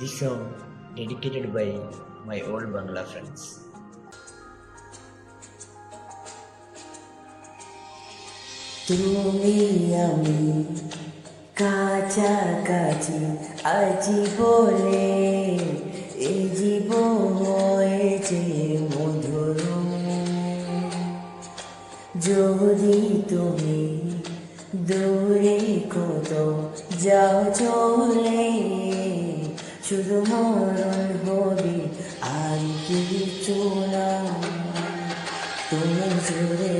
This song dedicated by my old Bangla friends. তুমি আমি কাছাকাছি আছি বলে এই জীবন হয়েছে মধুর। যদি তুমি দূরে কত যাও চলে, শুধু মরণ হবে আর কিছু না। তুমি জুড়ে